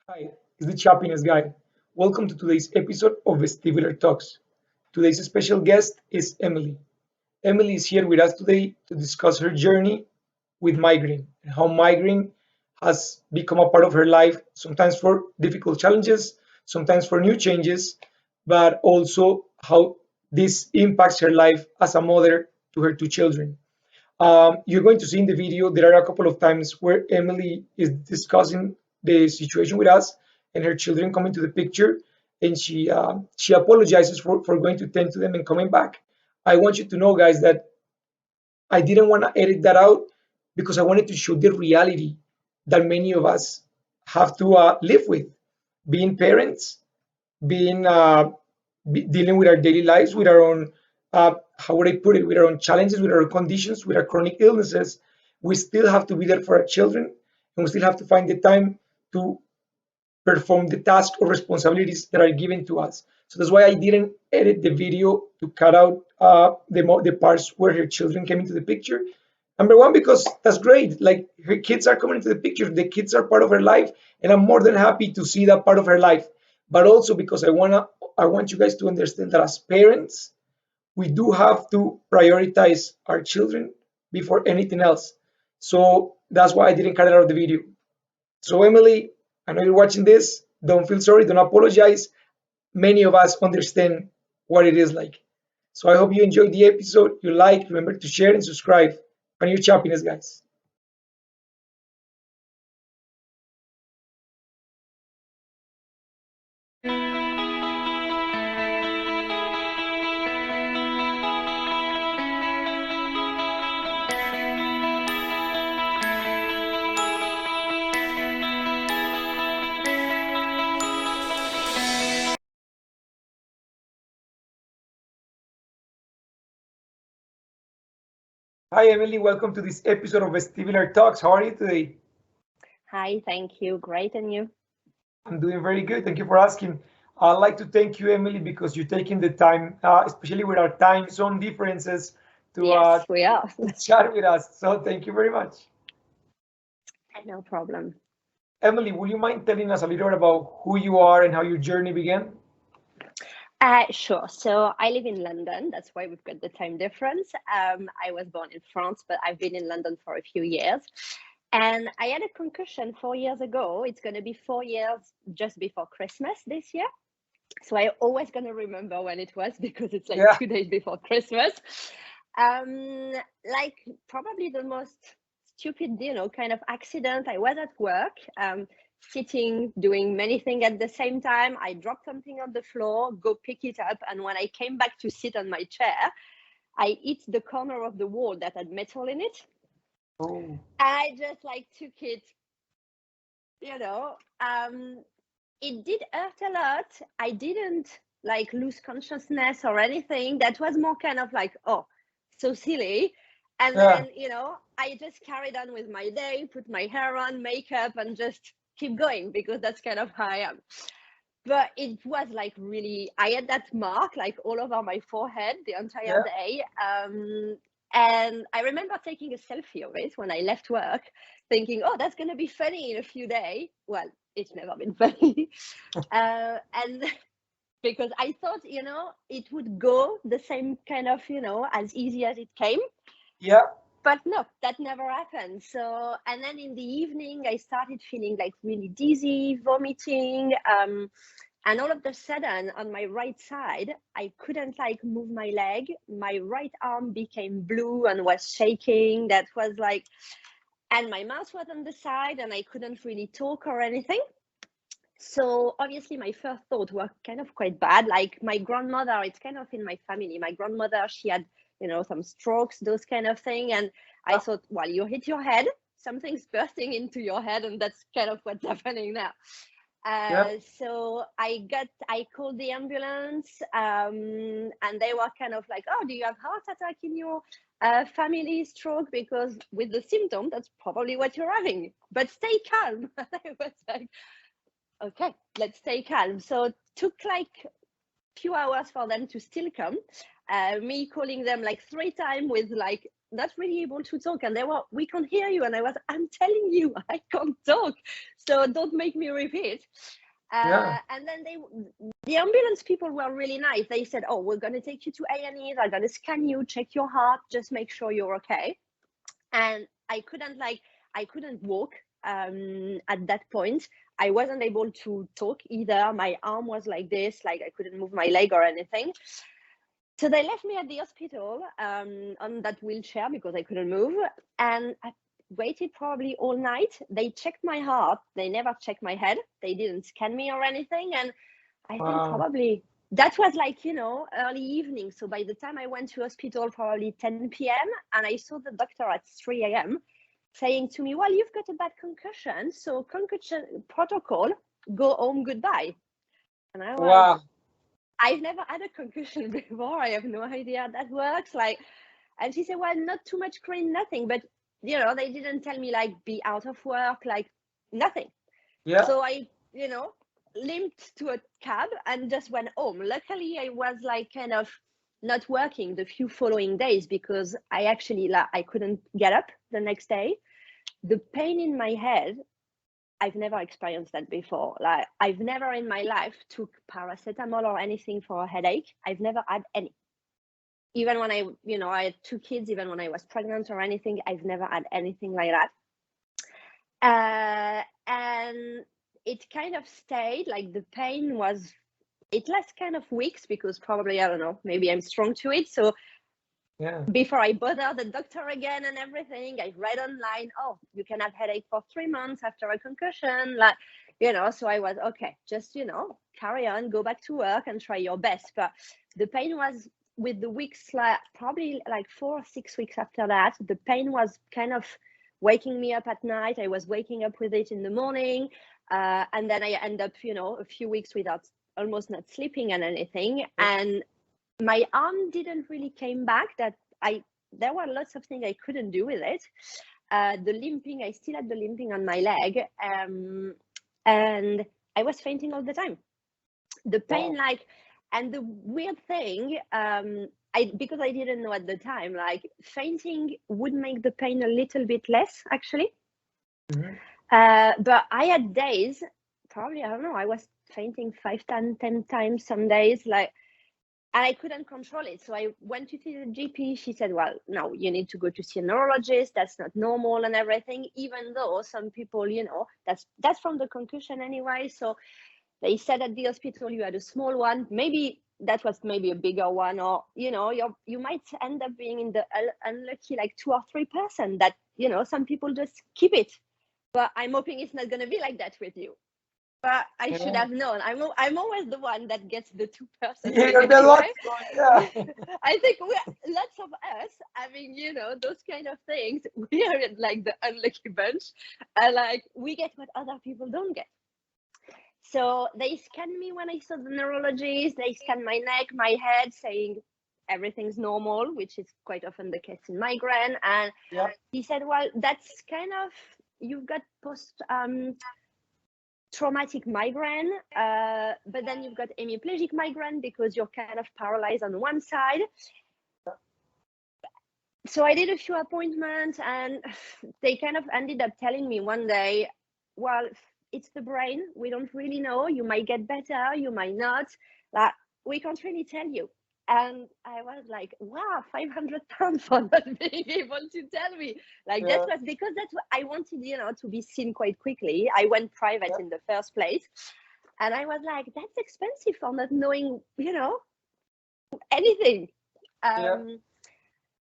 Hi, it's the Chappiness guy. Welcome to today's episode of Vestibular Talks. Today's special guest is Emily. Emily is here with us today to discuss her journey with migraine and how migraine has become a part of her life, sometimes for difficult challenges, sometimes for new changes, but also how this impacts her life as a mother to her two children. You're going to see in the video there are a couple of times where Emily is discussing the situation with us and her children come into the picture, and she apologizes for going to tend to them and coming back. I want you to know, guys, that I didn't want to edit that out because I wanted to show the reality that many of us have to live with, being parents, being dealing with our daily lives, with our own, how would I put it, with our own challenges, with our conditions, with our chronic illnesses. We still have to be there for our children, and we still have to find the time to perform the task or responsibilities that are given to us. So that's why I didn't edit the video to cut out the parts where her children came into the picture. Number one, because that's great. Like, her kids are coming into the picture. The kids are part of her life, and I'm more than happy to see that part of her life. But also because I want you guys to understand that as parents, we do have to prioritize our children before anything else. So that's why I didn't cut it out of the video. So, Emily, I know you're watching this. Don't feel sorry. Don't apologize. Many of us understand what it is like. So, I hope you enjoyed the episode. You like, remember to share and subscribe. On your choppiness, guys. Hi, Emily. Welcome to this episode of Vestibular Talks. How are you today? Hi, thank you. Great, and you? I'm doing very good. Thank you for asking. I'd like to thank you, Emily, because you're taking the time, especially with our time zone differences, to, uh, Yes, we are. to chat with us. So, thank you very much. No problem. Emily, would you mind telling us a little bit about who you are and how your journey began? Sure. So I live in London. That's why we've got the time difference. I was born in France, but I've been in London for a few years. And I had a concussion 4 years ago. It's going to be 4 years just before Christmas this year. So I always going to remember when it was because it's like Yeah. 2 days before Christmas. Um, like probably the most stupid, kind of accident. I was at work, sitting, doing many things at the same time. I dropped something on the floor, go pick it up, and when I came back to sit on my chair, I hit the corner of the wall that had metal in it. Oh, I just like took it, you know. It did hurt a lot. I didn't like lose consciousness or anything. That was more kind of like, oh, so silly. And yeah. then, I just carried on with my day, put my hair on, makeup, and just keep going because that's kind of how I am. But it was like really, I had that mark like all over my forehead the entire Yeah. day. And I remember taking a selfie of it when I left work, thinking, oh, that's going to be funny in a few days. Well, it's never been funny. And because I thought, it would go the same kind of, as easy as it came. Yeah. But no, that never happened. So, and then in the evening, I started feeling like really dizzy, vomiting. And all of a sudden, on my right side, I couldn't like move my leg. My right arm became blue and was shaking. That was like, and my mouth was on the side, and I couldn't really talk or anything. So obviously my first thought were kind of quite bad. Like my grandmother, it's kind of in my family. My grandmother, she had, some strokes, those kind of thing. And I thought, well, you hit your head, something's bursting into your head, and that's kind of what's happening now. Yeah. So I called the ambulance, and they were kind of like, oh, do you have heart attack in your family, stroke? Because with the symptom, that's probably what you're having. But stay calm. I was like, okay, let's stay calm. So it took like few hours for them to still come. Me calling them like 3 times with like not really able to talk. And they were, we can't hear you. And I was, I'm telling you, I can't talk. So don't make me repeat. Yeah. And then the ambulance people were really nice. They said, oh, we're going to take you to A&E. They're going to scan you, check your heart, just make sure you're okay. And I couldn't walk at that point. I wasn't able to talk either. My arm was like this, like I couldn't move my leg or anything. So they left me at the hospital on that wheelchair because I couldn't move. And I waited probably all night. They checked my heart. They never checked my head. They didn't scan me or anything. And I think Wow. probably that was like, early evening. So by the time I went to hospital, probably 10 p.m. And I saw the doctor at 3 a.m. saying to me, well, you've got a bad concussion. So concussion protocol, go home, goodbye. And I was, Wow. I've never had a concussion before. I have no idea how that works. Like, and she said, well, not too much pain, nothing. But, they didn't tell me like be out of work, like nothing. Yeah. So I, limped to a cab and just went home. Luckily, I was like kind of not working the few following days because I actually, I couldn't get up the next day. The pain in my head, I've never experienced that before. Like I've never in my life took paracetamol or anything for a headache. I've never had any. Even when I had 2 kids, even when I was pregnant or anything, I've never had anything like that. And it kind of stayed, like the pain was, it lasts kind of weeks because probably, I don't know, maybe I'm strong to it. So Yeah. before I bother the doctor again and everything, I read online, oh, you can have headache for 3 months after a concussion. Like, so I was, okay, just, carry on, go back to work and try your best. But the pain was with the weeks, like probably like 4 or 6 weeks after that, the pain was kind of waking me up at night. I was waking up with it in the morning. And then I end up, a few weeks without almost not sleeping and anything. And my arm didn't really came back. There were lots of things I couldn't do with it. The limping, I still had the limping on my leg, and I was fainting all the time. The pain, Wow. and the weird thing, because I didn't know at the time, like fainting would make the pain a little bit less, actually. Mhm. But I had days, probably, I don't know, I was fainting 5, 10 times some days, like, and I couldn't control it. So I went to see the GP. She said, well, no, you need to go to see a neurologist. That's not normal and everything, even though some people, that's from the concussion anyway. So they said at the hospital you had a small one. Maybe that was maybe a bigger one, or, you might end up being in the unlucky like 2 or 3% that, some people just keep it. But I'm hoping it's not going to be like that with you. But I should Yeah. have known. I'm always the one that gets the 2% thing You're the anyway. lucky one. Yeah. I think lots of us having, those kind of things, we are in like the unlucky bunch. And like we get what other people don't get. So they scanned me when I saw the neurologist. They scanned my neck, my head, saying everything's normal, which is quite often the case in migraine. And Yeah. he said, well, that's kind of, you've got post traumatic migraine, but then you've got hemiplegic migraine because you're kind of paralyzed on one side. So I did a few appointments, and they kind of ended up telling me one day, well, it's the brain. We don't really know. You might get better, you might not. Like, we can't really tell you. And I was like, wow, 500 pounds for not being able to tell me. Like, that Yeah. was because that's what I wanted, to be seen quite quickly. I went private Yeah. in the first place. And I was like, that's expensive for not knowing, anything. Yeah.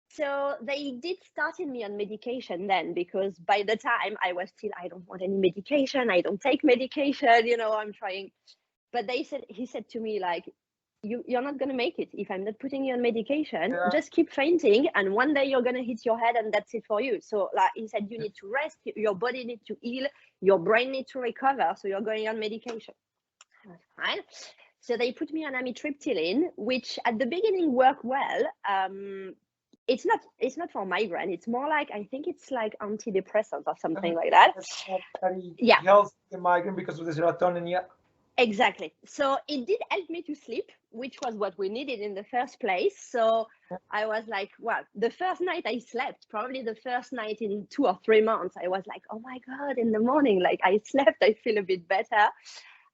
So they did starting me on medication then, because by the time I was still, I don't want any medication. I don't take medication, I'm trying. But he said to me, like, you're not going to make it if I'm not putting you on medication. Yeah. Just keep fainting, and one day you're going to hit your head, and that's it for you. So like he said, you need to rest, your body needs to heal, your brain needs to recover, so you're going on medication. Fine. So they put me on amitriptyline, which at the beginning worked well. It's not for migraine. It's more like, I think it's like antidepressant or something like that. That Yeah. helps the migraine because of the serotonin. Yeah. Exactly. So it did help me to sleep, which was what we needed in the first place. So I was like, well, the first night I slept, probably the first night in 2 or 3 months, I was like, oh my God, in the morning, like I slept, I feel a bit better.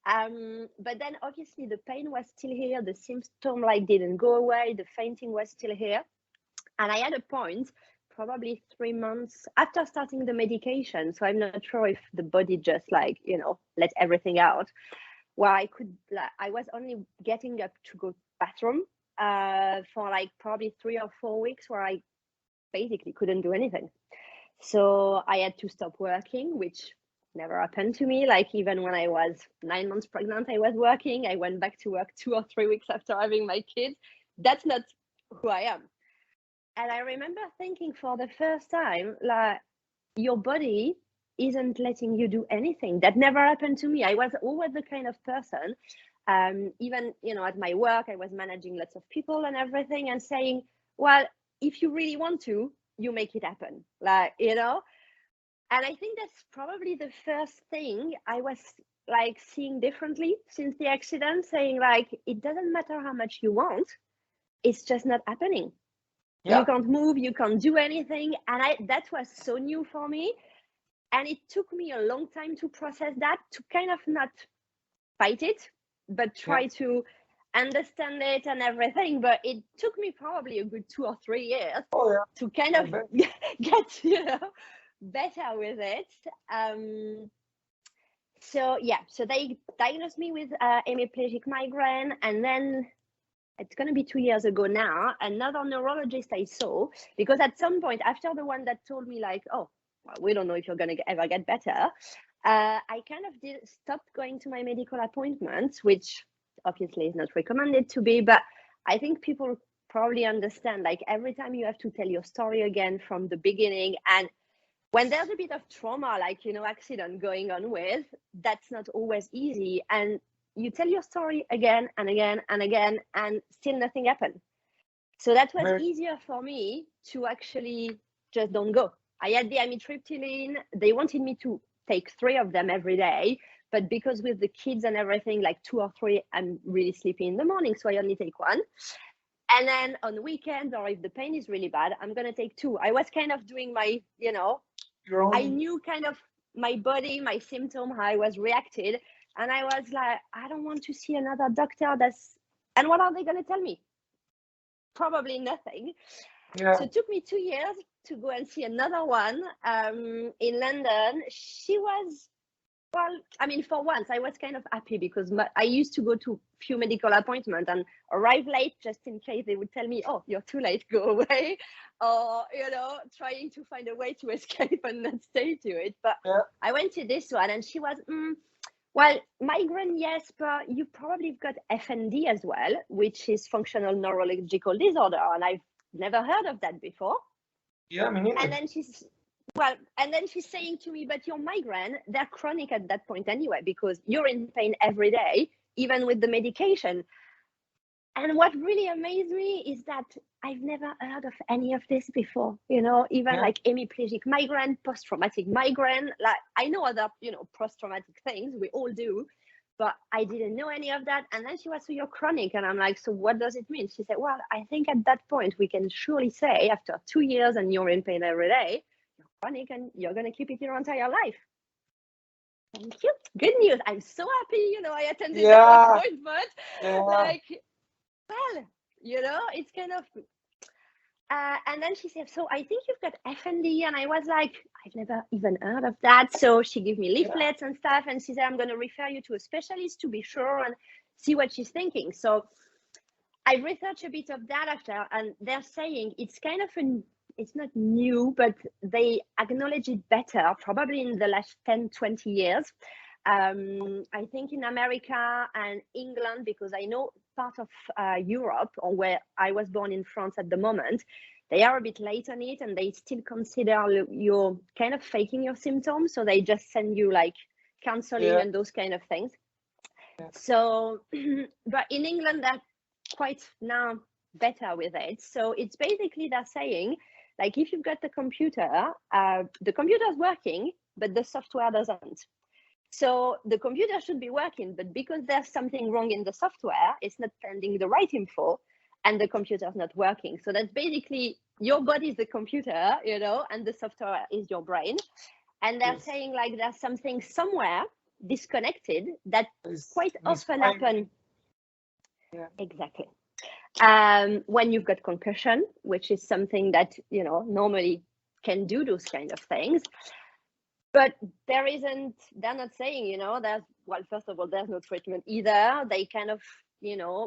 But then obviously the pain was still here, the symptom like didn't go away, the fainting was still here. And I had a point probably 3 months after starting the medication. So I'm not sure if the body just like, let everything out, where I could, like, I was only getting up to go to the bathroom for like probably 3 or 4 weeks where I basically couldn't do anything. So I had to stop working, which never happened to me. Like even when I was 9 months pregnant, I was working. I went back to work 2 or 3 weeks after having my kids. That's not who I am. And I remember thinking for the first time, like, your body isn't letting you do anything. That never happened to me. I was always the kind of person, even, at my work, I was managing lots of people and everything and saying, well, if you really want to, you make it happen. And I think that's probably the first thing I was like seeing differently since the accident, saying like, it doesn't matter how much you want, it's just not happening. You can't move, you can't do anything. And that was so new for me. And it took me a long time to process that, to kind of not fight it, but try to understand it and everything. But it took me probably a good 2 or 3 years to kind of get, better with it. So they diagnosed me with hemiplegic migraine, and then it's going to be 2 years ago now, another neurologist I saw, because at some point after the one that told me like, oh, well, we don't know if you're going to ever get better, I kind of stopped going to my medical appointments, which obviously is not recommended to be, but I think people probably understand, like every time you have to tell your story again from the beginning, and when there's a bit of trauma, like, accident going on with, that's not always easy. And you tell your story again and again and again, and still nothing happened. So that was easier for me to actually just don't go. I had the amitriptyline. They wanted me to take 3 of them every day. But because with the kids and everything, like 2 or 3, I'm really sleepy in the morning. So I only take 1. And then on weekends, or if the pain is really bad, I'm going to take 2. I was kind of doing my, I knew kind of my body, my symptom, how I was reacted. And I was like, I don't want to see another doctor. And what are they going to tell me? Probably nothing. So it took me 2 years to go and see another one in London. She was, well, I mean, for once, I was kind of happy because I used to go to few medical appointments and arrive late just in case they would tell me, oh, you're too late, go away. Or, trying to find a way to escape and not stay to it. But I went to this one and she was, well, migraine, yes, but you probably got FND as well, which is functional neurological disorder. And I've never heard of that before. Yeah, me neither. And then she's saying to me, but your migraine, they're chronic at that point anyway, because you're in pain every day, even with the medication. And what really amazed me is that I've never heard of any of this before, even like hemiplegic migraine, post-traumatic migraine. Like I know other, post-traumatic things, we all do, but I didn't know any of that. And then she was, so you're chronic. And I'm like, so what does it mean? She said, well, I think at that point we can surely say after 2 years and you're in pain every day, you're chronic and you're going to keep it your entire life. Thank you. Good news. I'm so happy, I attended that appointment. Like, well, it's kind of, and then she said, so I think you've got FND. And I was like, I've never even heard of that. So she gave me leaflets and stuff. And she said, I'm going to refer you to a specialist to be sure and see what she's thinking. So I researched a bit of that after, and they're saying it's kind of it's not new, but they acknowledge it better, probably in the last 10, 20 years. I think in America and England, because I know part of Europe, or where I was born in France at the moment, they are a bit late on it, and they still consider you're kind of faking your symptoms. So they just send you like counseling and those kind of things. So, but in England, they're quite now better with it. So it's basically they're saying, like, if you've got the computer's working, but the software doesn't. So the computer should be working, but because there's something wrong in the software, it's not sending the right info, and the computer's not working. So that's basically your body is the computer, and the software is your brain. And they're saying like there's something somewhere disconnected that quite often happen. Yeah. Exactly. When you've got concussion, which is something that normally can do those kind of things, but they're not saying there's, well, first of all, there's no treatment either. They kind of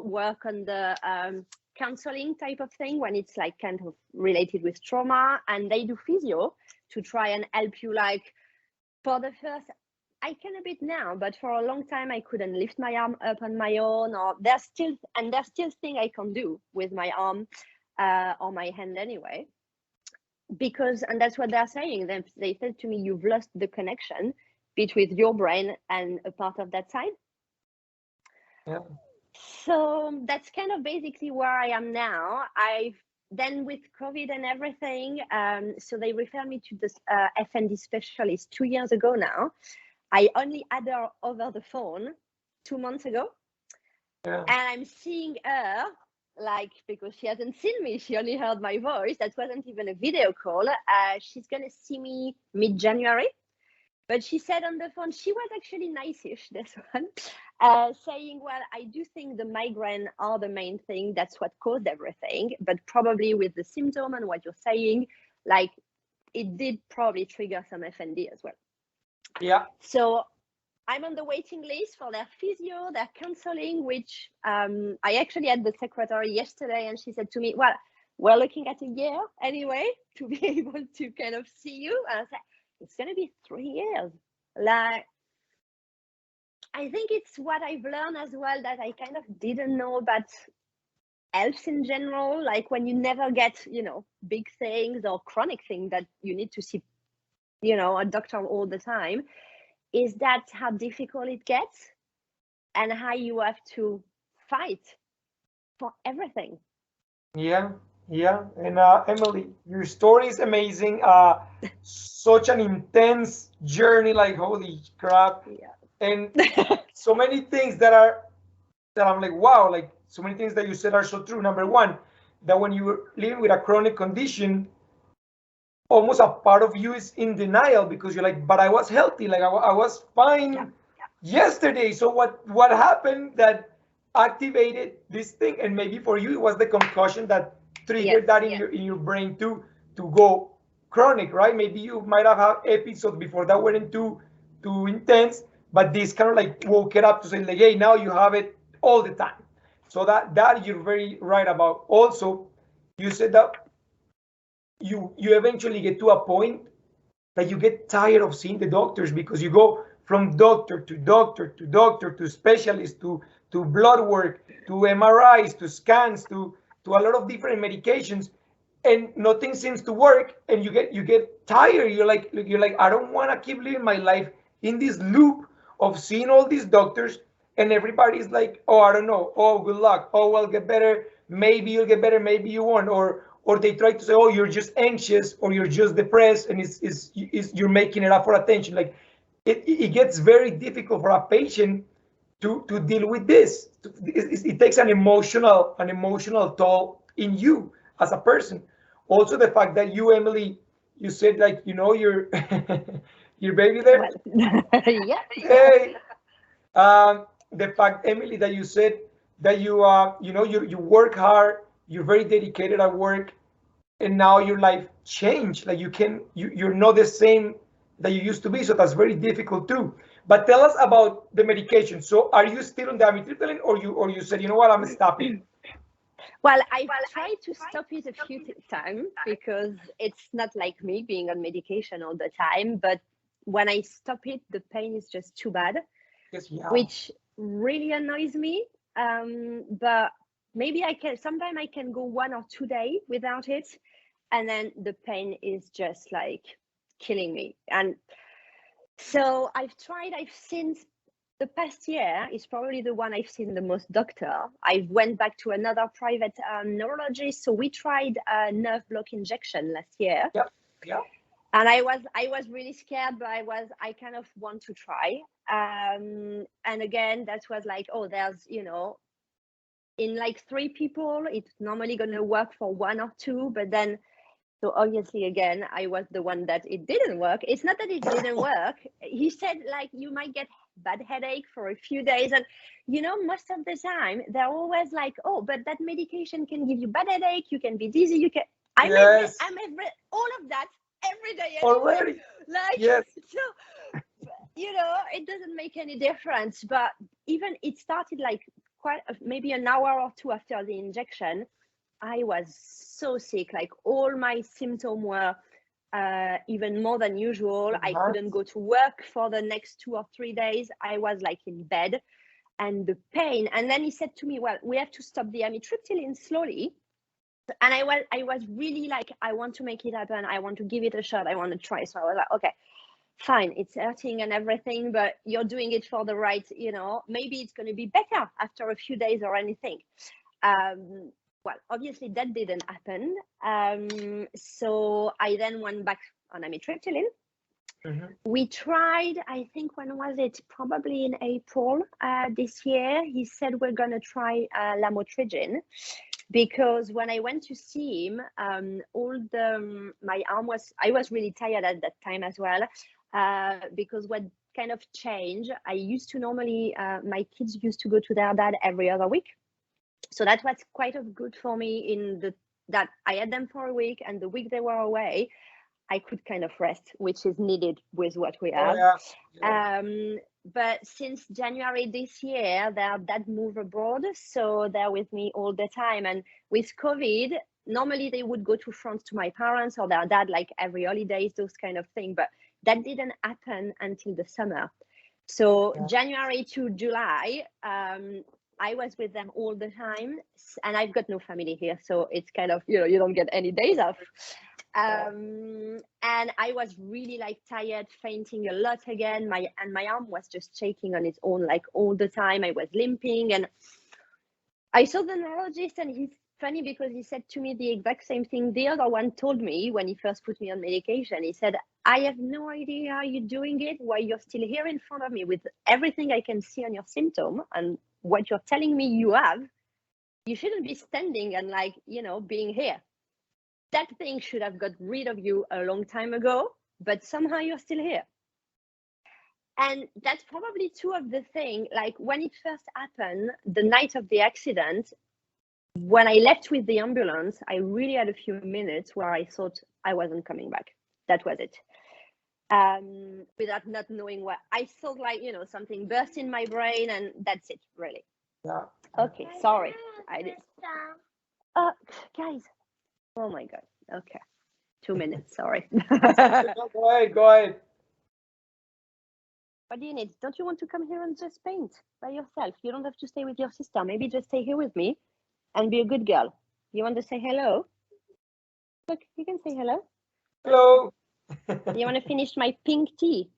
work on the counseling type of thing when it's like kind of related with trauma, and they do physio to try and help you. Like for the first, I can a bit now, but for a long time I couldn't lift my arm up on my own, or there's still things I can do with my arm or my hand anyway, because, and that's what they're saying, they said to me, you've lost the connection between your brain and a part of that side. Yeah. So that's kind of basically where I am now. Then with COVID and everything, so they referred me to this FND specialist 2 years ago now. I only had her over the phone 2 months ago. Yeah. And I'm seeing her, like, because she hasn't seen me, she only heard my voice. That wasn't even a video call. She's going to see me mid-January. But she said on the phone, she was actually nice-ish, this one, saying, well, I do think the migraine are the main thing. That's what caused everything. But probably with the symptom and what you're saying, like, it did probably trigger some FND as well. Yeah. So I'm on the waiting list for their physio, their counseling, which I actually had the secretary yesterday, and she said to me, well, we're looking at a year anyway to be able to kind of see you. And I said, it's going to be 3 years. Like, I think it's what I've learned as well that I kind of didn't know about health in general. Like when you never get, big things or chronic things that you need to see, a doctor all the time, is that how difficult it gets and how you have to fight for everything. Yeah. Yeah. And Emily, your story is amazing. Such an intense journey, like holy crap. Yeah. And so many things that I'm like, wow, like so many things that you said are so true. Number one, that when you were living with a chronic condition, almost a part of you is in denial because you're like, but I was healthy, like I was fine yesterday. So what happened that activated this thing? And maybe for you it was the concussion that triggered that in your brain to go chronic, right? Maybe you might have had episodes before that weren't too intense, but this kind of like woke it up to say like, hey, now you have it all the time. So that you're very right about. Also, you said that you eventually get to a point that you get tired of seeing the doctors because you go from doctor to doctor to doctor to specialist to blood work to MRIs to scans to a lot of different medications, and nothing seems to work, and you get tired. You're like I don't want to keep living my life in this loop of seeing all these doctors, and everybody's like, oh, I don't know, oh, good luck, oh, well, get better, maybe you'll get better, maybe you won't, or they try to say, oh, you're just anxious or you're just depressed, and it's you're making it up for attention. Like it gets very difficult for a patient to deal with this. It takes an emotional toll in you as a person. Also, the fact that you, Emily, you said like your your baby there. Well, yeah. Hey, the fact, Emily, that you said that you work hard, you're very dedicated at work, and now your life changed. Like you're not the same that you used to be. So that's very difficult too. But tell us about the medication. So are you still on the amitriptyline, or you said, you know what, I'm stopping? Well, I've tried to stop it a few times because it's not like me being on medication all the time. But when I stop it, the pain is just too bad, Yes, yeah. which really annoys me. But maybe sometimes I can go 1 or 2 days without it, and then the pain is just like killing me. And so I've seen the past year is probably the one I've seen the most doctor. I went back to another private neurologist. So we tried a nerve block injection last year. Yeah. And I was really scared, but I kind of want to try. And again, that was like, oh, there's, in like 3 people, it's normally going to work for 1 or 2, but then, so obviously again, I was the one that it didn't work. It's not that it didn't work. He said like you might get bad headache for a few days, and most of the time they're always like, oh, but that medication can give you bad headache, you can be dizzy, you can. Yes, I'm all of that every day anyway. already. Like, Yes. so it doesn't make any difference. But even it started like maybe an hour or 2 after the injection, I was so sick. Like all my symptoms were even more than usual. I couldn't go to work for the next 2 or 3 days. I was like in bed, and the pain. And then he said to me, well, we have to stop the amitriptyline slowly. And I was really like, I want to make it happen. I want to give it a shot. I want to try. So I was like, okay, fine, it's hurting and everything, but you're doing it for the right, maybe it's going to be better after a few days or anything. Well, obviously that didn't happen. So I then went back on amitriptyline. We tried, I think, when was it? Probably in April this year. He said we're going to try lamotrigine, because when I went to see him, my arm I was really tired at that time as well, because what kind of changed, I used to normally, my kids used to go to their dad every other week. So that was quite good for me that I had them for a week, and the week they were away, I could kind of rest, which is needed with what we have. Oh, yeah. But since January this year, their dad moved abroad, so they're with me all the time. And with COVID, normally they would go to France to my parents or their dad, like every holidays, those kind of thing. But that didn't happen until the summer. So January to July, I was with them all the time, and I've got no family here, so it's kind of, you don't get any days off. And I was really like tired, fainting a lot again. My arm was just shaking on its own, like all the time. I was limping, and I saw the neurologist, and he's funny because he said to me the exact same thing the other one told me when he first put me on medication. He said, I have no idea how you're doing it, why you're still here in front of me with everything I can see on your symptom and what you're telling me you have. You shouldn't be standing and like, being here. That thing should have got rid of you a long time ago, but somehow you're still here. And that's probably two of the things, like when it first happened, the night of the accident, when I left with the ambulance, I really had a few minutes where I thought I wasn't coming back. That was it. Without not knowing what, I thought like, something burst in my brain, and that's it, really. Yeah. Okay, sorry. I did. Guys. Oh my God. Okay. 2 minutes, sorry. Go ahead. What do you need? Don't you want to come here and just paint by yourself? You don't have to stay with your sister. Maybe just stay here with me and be a good girl. You want to say hello? Look, you can say hello. Hello. You want to finish my pink tea?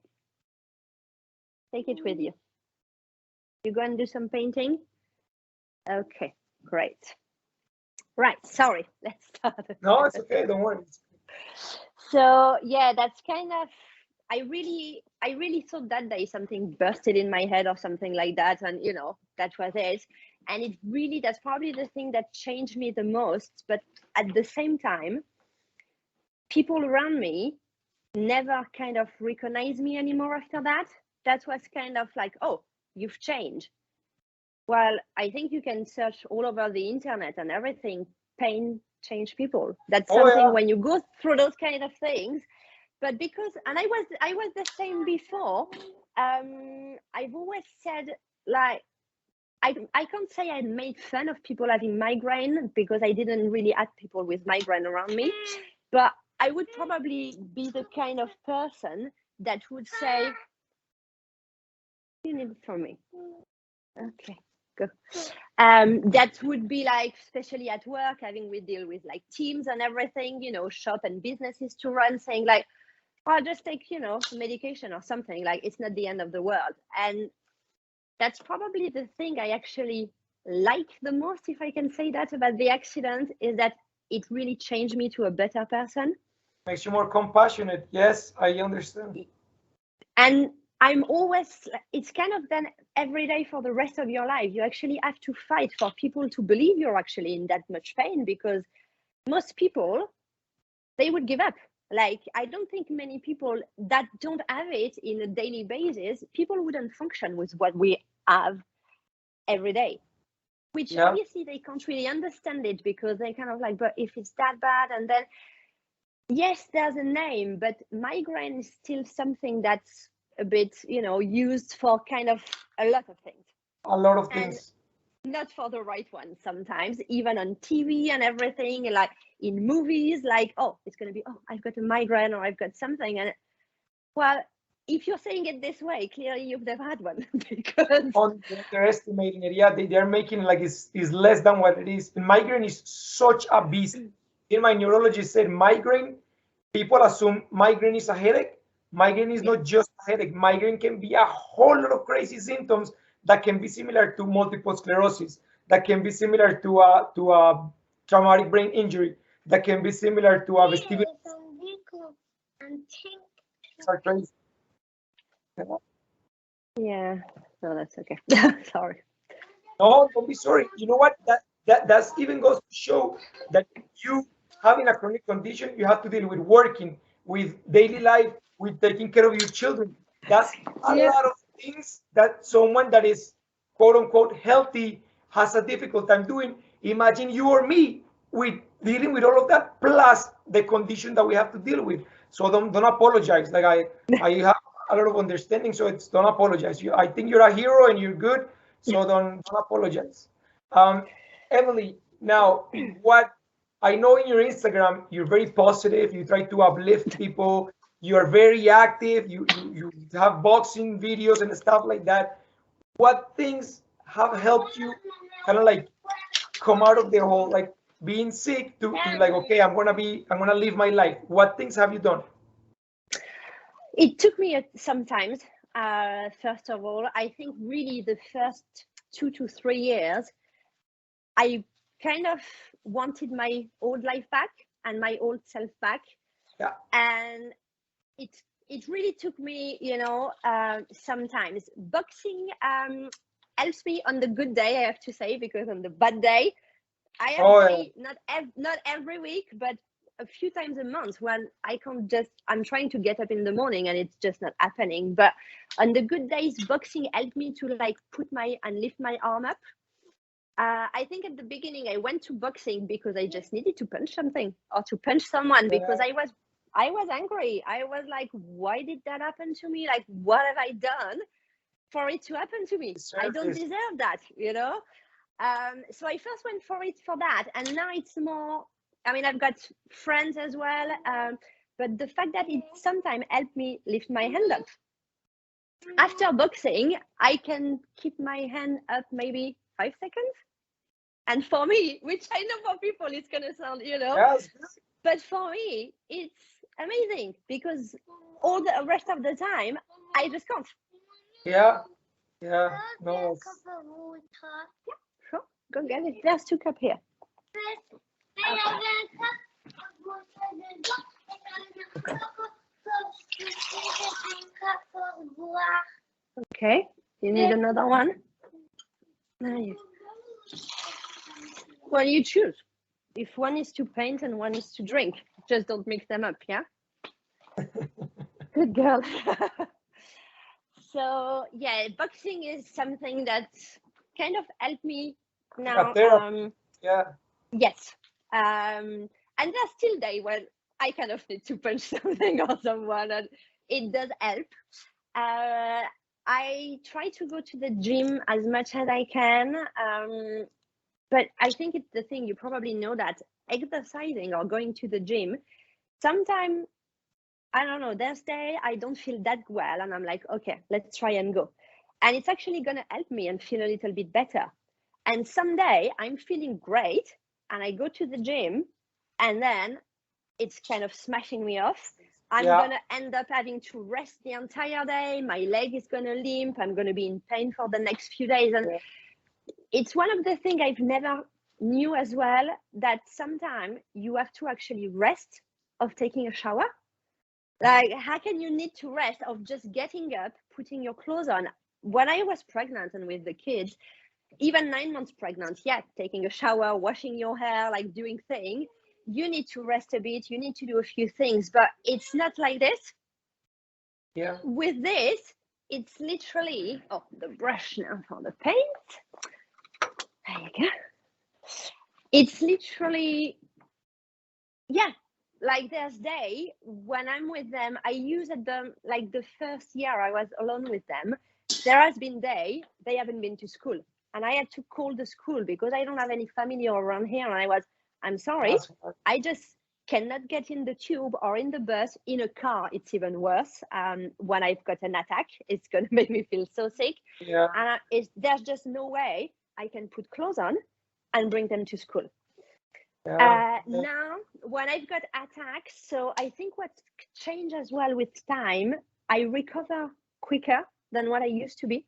Take it with you. You go and do some painting? Okay, great. Right, sorry, let's start. No, it's okay, don't worry. So yeah, that's kind of, I really thought that day something bursted in my head or something like that, and that was it. And it really, that's probably the thing that changed me the most. But at the same time, people around me never kind of recognized me anymore after that. That was kind of like, oh, you've changed. Well, I think you can search all over the internet and everything, pain change people. That's something when you go through those kind of things. But because, and I was the same before, I've always said, like, I can't say I made fun of people having migraine, because I didn't really have people with migraine around me, but I would probably be the kind of person that would say, you need it from me. Okay, go. That would be like, especially at work, having we deal with like teams and everything, shop and businesses to run, saying like, I'll just take, medication or something, like it's not the end of the world. And that's probably the thing I actually like the most, if I can say that, about the accident, is that it really changed me to a better person. Makes you more compassionate. Yes, I understand. And I'm always, it's kind of then every day for the rest of your life. You actually have to fight for people to believe you're actually in that much pain, because most people, they would give up. Like, I don't think many people that don't have it in a daily basis, people wouldn't function with what we have every day, which Yeah, obviously they can't really understand it, because they kind of like, but if it's that bad, and then yes, there's a name, but migraine is still something that's a bit, used for kind of a lot of things, a lot of and things. not for the right one sometimes, even on TV and everything, like in movies, like, oh, it's going to be, oh, I've got a migraine or I've got something. And well, if you're saying it this way, clearly you've never had one because, Underestimating it. Yeah, they're making it like it's less than what it is. And migraine is such a beast. In my neurologist said migraine, people assume migraine is a headache. Migraine is yeah, not just a headache. Migraine can be a whole lot of crazy symptoms that can be similar to multiple sclerosis, that can be similar to a traumatic brain injury, that can be similar to a vestibular crazy. yeah, no, that's okay. Sorry. No, don't be sorry. You know what? That's even goes to show that you having a chronic condition, you have to deal with working, with daily life, with taking care of your children. That's a Yeah. lot of things that someone that is quote unquote healthy has a difficult time doing. Imagine you or me with dealing with all of that plus the condition that we have to deal with. So don't apologize. Like I have a lot of understanding, so it's don't apologize. I think you're a hero and you're good, so don't apologize. Um, Emily, now what I know in your Instagram, you're very positive. You try to uplift people. You are very active. You have boxing videos and stuff like that. What things have helped you kind of like come out of the whole like being sick to like okay, I'm gonna live my life. What things have you done? It took me sometimes, first of all, I think really the first 2 to 3 years, I kind of wanted my old life back and my old self back. Yeah. And it it really took me, sometimes boxing helps me on the good day, I have to say, because on the bad day, I have Oh yeah. day not every week, but a few times a month when I can't just, I'm trying to get up in the morning and it's just not happening. But on the good days, boxing helped me to like put my and lift my arm up. I think at the beginning I went to boxing because I just needed to punch something or to punch someone, because Yeah. I was angry. I was like, why did that happen to me? Like, what have I done for it to happen to me? I Deserve don't this. deserve that, so I first went for it for that, and now it's more. I mean, I've got friends as well, but the fact that it sometimes helped me lift my hand up. After boxing, I can keep my hand up maybe 5 seconds, and for me, which I know for people it's gonna sound, Yes. but for me it's amazing because all the rest of the time I just can't. Yeah. Yeah. No. Sure, go get it. There's 2 cups here. Okay, you need another one? Nice. Well, you choose. If one is to paint and one is to drink, just don't mix them up, yeah? Good girl. So, yeah, boxing is something that kind of helped me Like a now. therapy. Yeah. Yes. And there's still days when I kind of need to punch something or someone, and it does help. Uh, I try to go to the gym as much as I can. But I think it's the thing, you probably know that exercising or going to the gym, sometimes, I don't know, there's day I don't feel that well, and I'm like, okay, let's try and go. And it's actually going to help me and feel a little bit better. And someday I'm feeling great, and I go to the gym, and then it's kind of smashing me off. I'm Yeah. going to end up having to rest the entire day. My leg is going to limp. I'm going to be in pain for the next few days. And Yeah. it's one of the things I've never knew as well, that sometimes you have to actually rest of taking a shower? Like, how can you need to rest of just getting up, putting your clothes on? When I was pregnant and with the kids, even 9 months pregnant, yeah, taking a shower, washing your hair, like doing things, you need to rest a bit, you need to do a few things, but it's not like this. Yeah. With this, it's literally, oh, the brush now for the paint. There you go. It's literally, yeah, like there's day when I'm with them, I use at them, like the first year I was alone with them, there has been day they haven't been to school. And I had to call the school because I don't have any family around here. And I'm sorry, That's hard. I just cannot get in the tube or in the bus, in a car. It's even worse. When I've got an attack, it's going to make me feel so sick. Yeah. And there's just no way I can put clothes on and bring them to school. Yeah. Now, when I've got attacks, so I think what changed as well with time, I recover quicker than what I used to be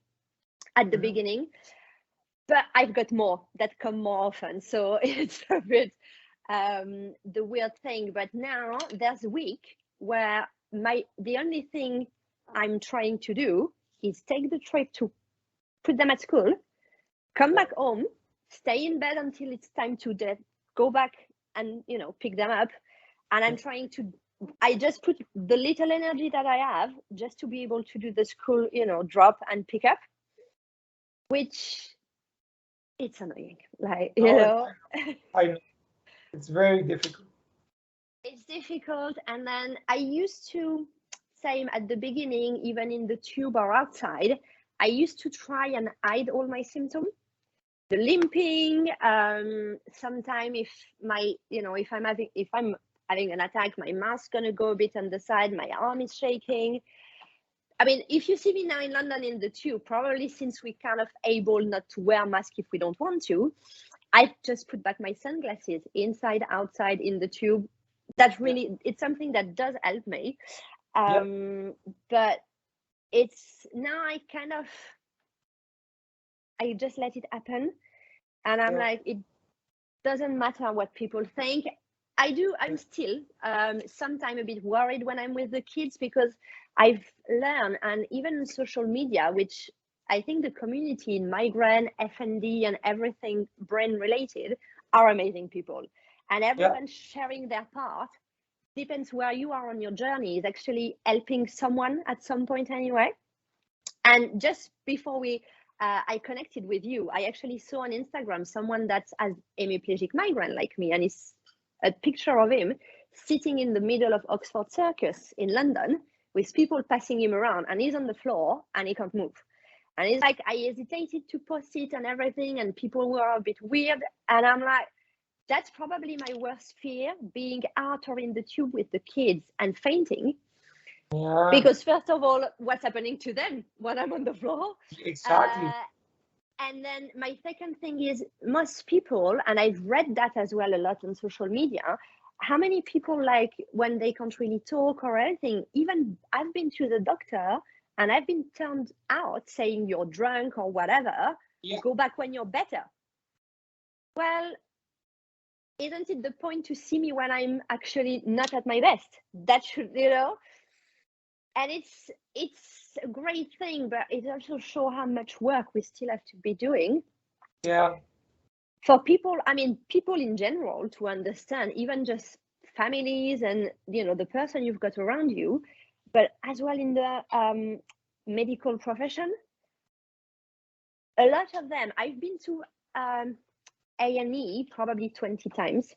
at the Mhm. beginning, but I've got more that come more often. So it's a bit the weird thing. But now there's a week where the only thing I'm trying to do is take the trip to put them at school, come back home, stay in bed until it's time to go back and pick them up. And I just put the little energy that I have just to be able to do the school drop and pick up, which it's annoying, like I know. It's very difficult. it's difficult. And then I used to, same at the beginning, even in the tube or outside, I used to try and hide all my symptoms, the limping. Sometime if I'm having an attack, my mouth's gonna go a bit on the side, my arm is shaking. I mean, if you see me now in London in the tube, probably since we kind of able not to wear mask if we don't want to, I just put back my sunglasses inside, outside, in the tube. That really, it's something that does help me. But it's now I just let it happen. And I'm like, it doesn't matter what people think. I'm still sometimes a bit worried when I'm with the kids because I've learned, and even social media, which I think the community in migraine, FND, and everything brain related are amazing people. And everyone's sharing their part. Depends where you are on your journey, is actually helping someone at some point anyway. And just before I connected with you, I actually saw on Instagram someone that has hemiplegic migraine like me, and it's a picture of him sitting in the middle of Oxford Circus in London with people passing him around, and he's on the floor and he can't move. And it's like, I hesitated to post it and everything, and people were a bit weird. And I'm like, that's probably my worst fear, being out or in the tube with the kids and fainting. Yeah. Because first of all, what's happening to them when I'm on the floor? Exactly. And then my second thing is, most people, and I've read that as well a lot on social media, how many people, like, when they can't really talk or anything, even I've been to the doctor and I've been turned out saying you're drunk or whatever, go back when you're better. Well, isn't it the point to see me when I'm actually not at my best? That should, and it's a great thing, but it also shows how much work we still have to be doing. Yeah. For people, I mean, people in general, to understand, even just families and the person you've got around you, but as well in the medical profession, a lot of them. I've been to A&E probably 20 times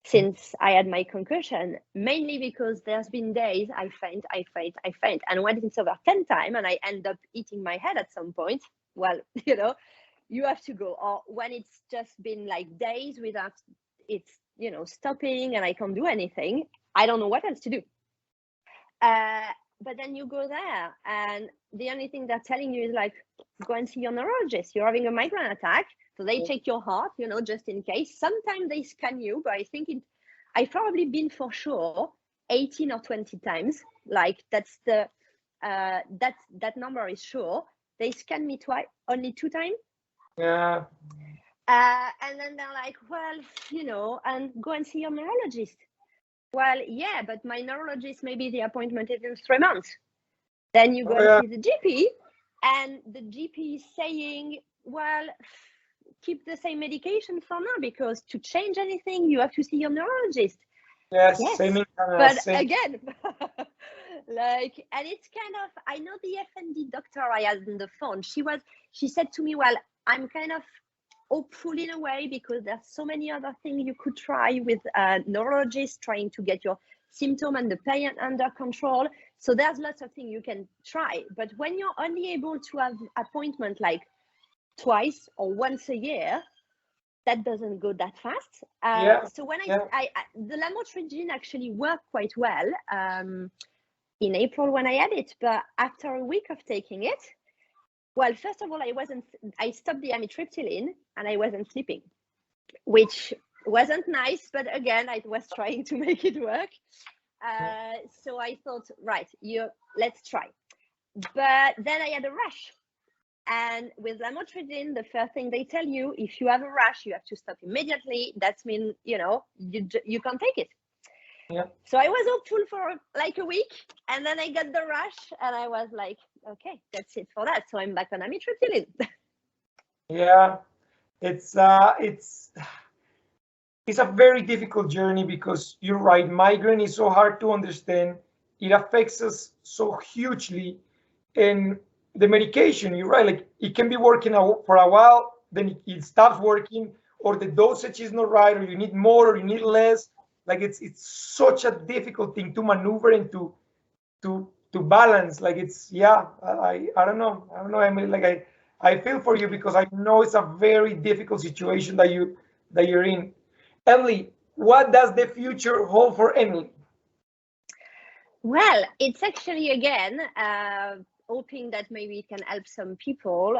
since I had my concussion, mainly because there's been days I faint. And when it's over 10 times and I end up hitting my head at some point, well, you have to go. Or when it's just been like days without it's, stopping and I can't do anything, I don't know what else to do. But then you go there and the only thing they're telling you is like, go and see your neurologist. You're having a migraine attack. So they check your heart, just in case. Sometimes they scan you, but I think I've probably been for sure 18 or 20 times. Like that's the that number is sure. They scanned me only 2 times. Yeah. And then they're like, well, and go and see your neurologist. well, yeah, but my neurologist, maybe the appointment is in 3 months. Then you go Oh and yeah, see the GP, and the GP is saying, well, keep the same medication for now, because to change anything, you have to see your neurologist. yes, same Yes, in Canada, but same. again, like, and it's kind of, I know the FND doctor I had on the phone. She said to me, well, I'm kind of hopeful in a way, because there's so many other things you could try with a neurologist, trying to get your symptom and the pain under control. So there's lots of things you can try. But when you're only able to have appointment like twice or once a year, that doesn't go that fast. Yeah, So when yeah, the lamotrigine actually worked quite well in April when I had it, but after a week of taking it, well, first of all, I stopped the amitriptyline and I wasn't sleeping, which wasn't nice, but again, I was trying to make it work. So I thought, right, let's try. But then I had a rash. And with lamotrigine, the first thing they tell you, if you have a rash, you have to stop immediately. That means, you can't take it. yeah. So I was hopeful for like a week, and then I got the rash, and I was like, okay, that's it for that. So I'm back on amitriptyline. Yeah, it's it's a very difficult journey because you're right. Migraine is so hard to understand. It affects us so hugely, and the medication, you're right. Like it can be working for a while, then it stops working, or the dosage is not right, or you need more, or you need less. Like it's such a difficult thing to maneuver and to balance. Like it's yeah. I don't know, Emily. Like I feel for you because I know it's a very difficult situation that you're in. Emily, what does the future hold for Emily? Well, it's actually, again, hoping that maybe it can help some people.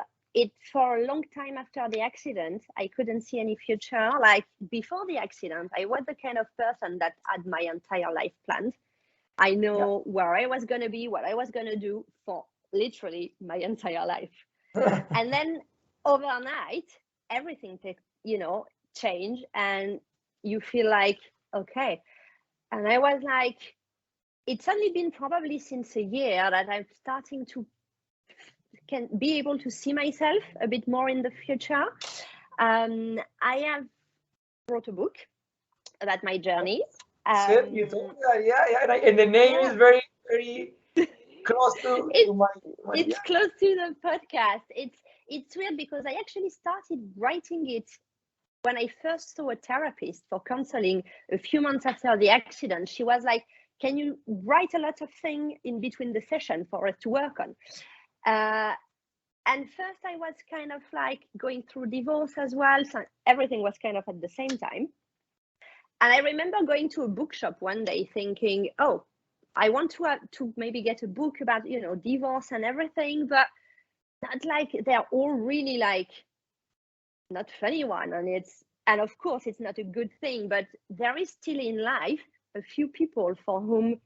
For a long time after the accident, I couldn't see any future. Like before the accident, I was the kind of person that had my entire life planned. I know where I was going to be, what I was going to do for literally my entire life. And then overnight, everything change, and you feel like, okay. And I was like, it's only been probably since a year that I'm starting to can be able to see myself a bit more in the future. I have wrote a book about my journey. Sid, you told me that, yeah, yeah, and the name is Yeah, very, very close to it's my it's yeah. close to the podcast. It's weird because I actually started writing it when I first saw a therapist for counseling a few months after the accident. She was like, can you write a lot of things in between the session for us to work on? And first I was kind of like going through divorce as well. So everything was kind of at the same time. And I remember going to a bookshop one day thinking, oh, I want to maybe get a book about, divorce and everything, but not like they're all really like not funny one. And of course it's not a good thing, but there is still in life a few people for whom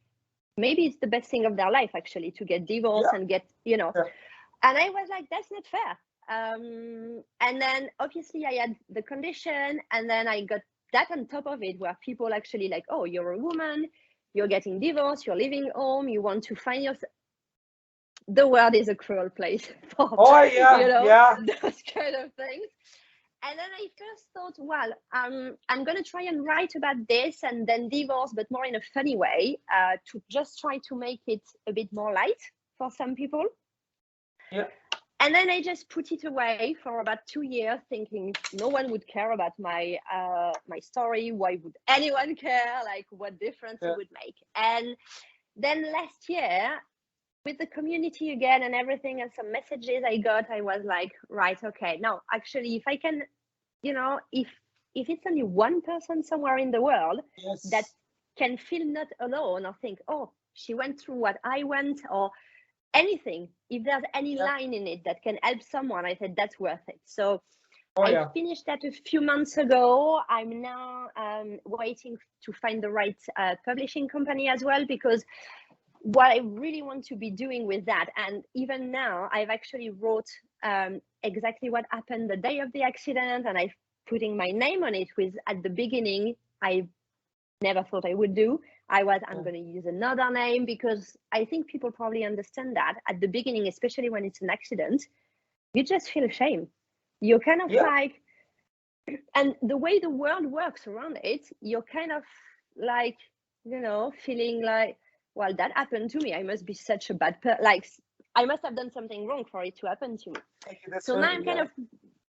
maybe it's the best thing of their life actually to get divorced Yeah, and get, yeah. and I was like, that's not fair. And then obviously I had the condition, and then I got that on top of it, where people actually like, oh, you're a woman, you're getting divorced, you're leaving home, you want to find yourself. The world is a cruel place for, Oh yeah, yeah. those kind of things. And then I first thought, well, I'm going to try and write about this and then divorce, but more in a funny way, to just try to make it a bit more light for some people. Yeah. And then I just put it away for about 2 years, thinking no one would care about my story. Why would anyone care? Like, what difference it Yeah. would make? And then last year, with the community again and everything, and some messages I got, I was like, right, okay, no, actually, if I can, if it's only one person somewhere in the world that Yes. can feel not alone, or think, oh, she went through what I went, or anything, if there's any Yeah. line in it that can help someone, I said that's worth it. So Oh I yeah. finished that a few months ago. I'm now waiting to find the right publishing company as well, because what I really want to be doing with that, and even now I've actually wrote exactly what happened the day of the accident, and I'm putting my name on it, with at the beginning I never thought I would do. I'm Yeah. going to use another name, because I think people probably understand that at the beginning, especially when it's an accident, you just feel shame. You're kind of Yeah. like, and the way the world works around it, you're kind of like, feeling like, well, that happened to me. I must be such a bad like, I must have done something wrong for it to happen to me. Thank you. That's So now right. I'm kind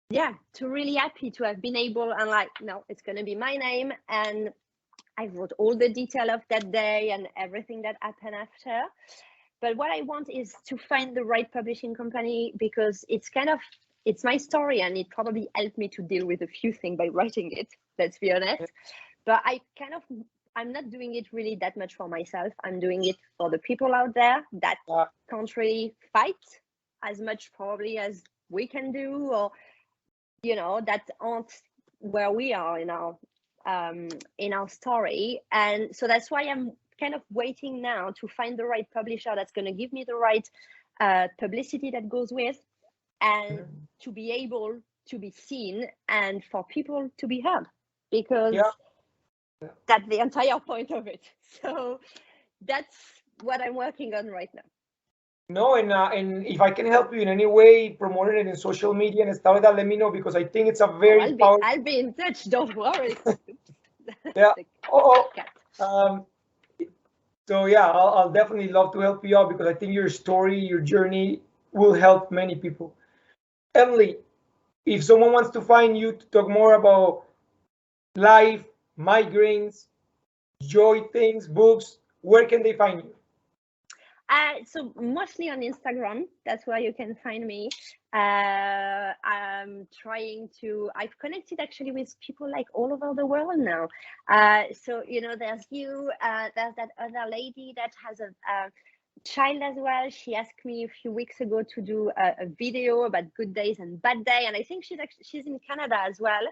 Yeah. of, to really happy to have been able, and like, no, it's going to be my name. And I wrote all the detail of that day and everything that happened after. But what I want is to find the right publishing company, because it's my story, and it probably helped me to deal with a few things by writing it, let's be honest. But I'm not doing it really that much for myself. I'm doing it for the people out there that can't really fight as much probably as we can do, or that aren't where we are in our story. And so that's why I'm kind of waiting now to find the right publisher that's going to give me the right publicity that goes with, and to be able to be seen and for people to be heard, because that's the entire point of it. So that's what I'm working on right now. No, and if I can help you in any way, promoting it in social media and stuff like that, let me know, because I think it's a very powerful. I'll be in touch. Don't worry. Yeah. Um, so yeah, I'll definitely love to help you out, because I think your story, your journey will help many people. Emily, if someone wants to find you to talk more about life, migraines, joy things, books, where can they find you? So mostly on Instagram, that's where you can find me. I've connected actually with people like all over the world now. So, there's you, there's that other lady that has a child as well. She asked me a few weeks ago to do a video about good days and bad day. And I think she's in Canada as well.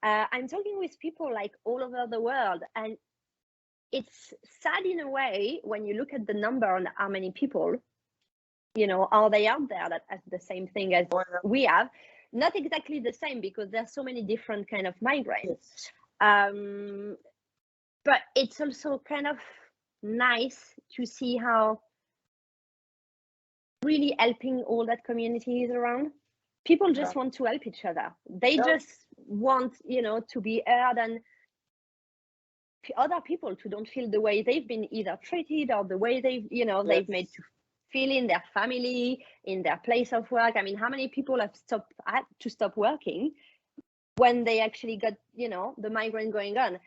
I'm talking with people like all over the world, and it's sad in a way when you look at the number and how many people, are they out there that have the same thing as we have. Not exactly the same, because there's so many different kind of migraines. But it's also kind of nice to see how really helping all that community is around. People just want to help each other. They just want, to be heard, and other people to don't feel the way they've been either treated, or the way they've made to feel in their family, in their place of work. I mean, how many people have had to stop working when they actually got, the migraine going on?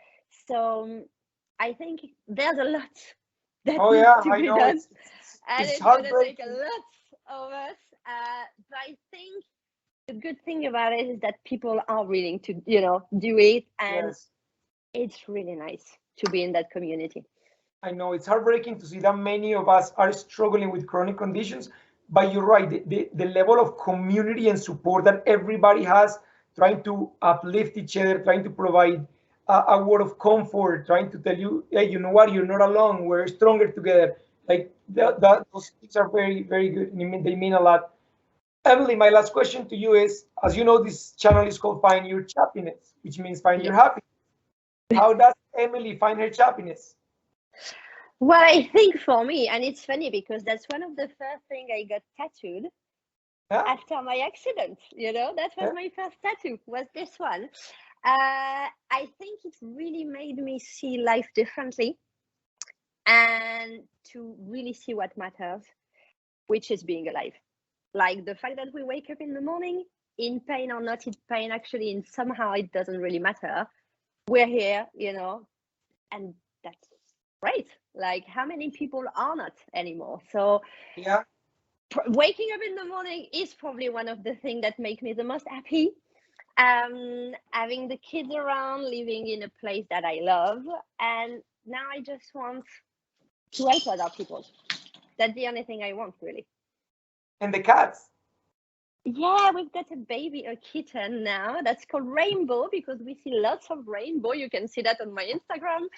So I think there's a lot that needs to be done. And it's going to take a lot of us. But I think the good thing about it is that people are willing to, do it. And it's really nice to be in that community. I know it's heartbreaking to see that many of us are struggling with chronic conditions, but you're right. The level of community and support that everybody has, trying to uplift each other, trying to provide a word of comfort, trying to tell you, hey, you know what, you're not alone. We're stronger together. Like those things are very, very good. They mean a lot. Emily, my last question to you is, as you know, this channel is called Find Your Happiness, which means find your happiness. How does Emily find her happiness? Well, I think for me, and it's funny because that's one of the first things I got tattooed after my accident. That was my first tattoo, was this one. I think it really made me see life differently, and to really see what matters, which is being alive. Like the fact that we wake up in the morning, in pain or not in pain, actually, and somehow it doesn't really matter. We're here, and that's great. Like, how many people are not anymore? So waking up in the morning is probably one of the things that make me the most happy. Having the kids around, living in a place that I love, and now I just want to help other people. That's the only thing I want, really. And the cats? Yeah, we've got a kitten now that's called Rainbow, because we see lots of rainbow. You can see that on my Instagram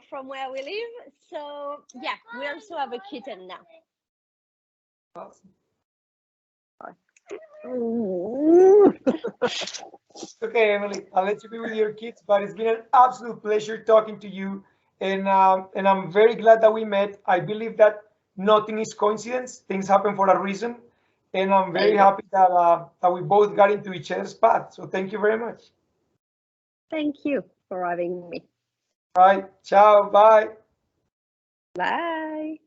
from where we live. So yeah, we also have a kitten now. Awesome. Mm. Okay, Emily, I'll let you be with your kids, but it's been an absolute pleasure talking to you. and I'm very glad that we met. I believe that nothing is coincidence; things happen for a reason, and I'm I very agree. happy that we both got into each other's path. So thank you very much. Thank you for having me. All right, ciao, bye. Bye.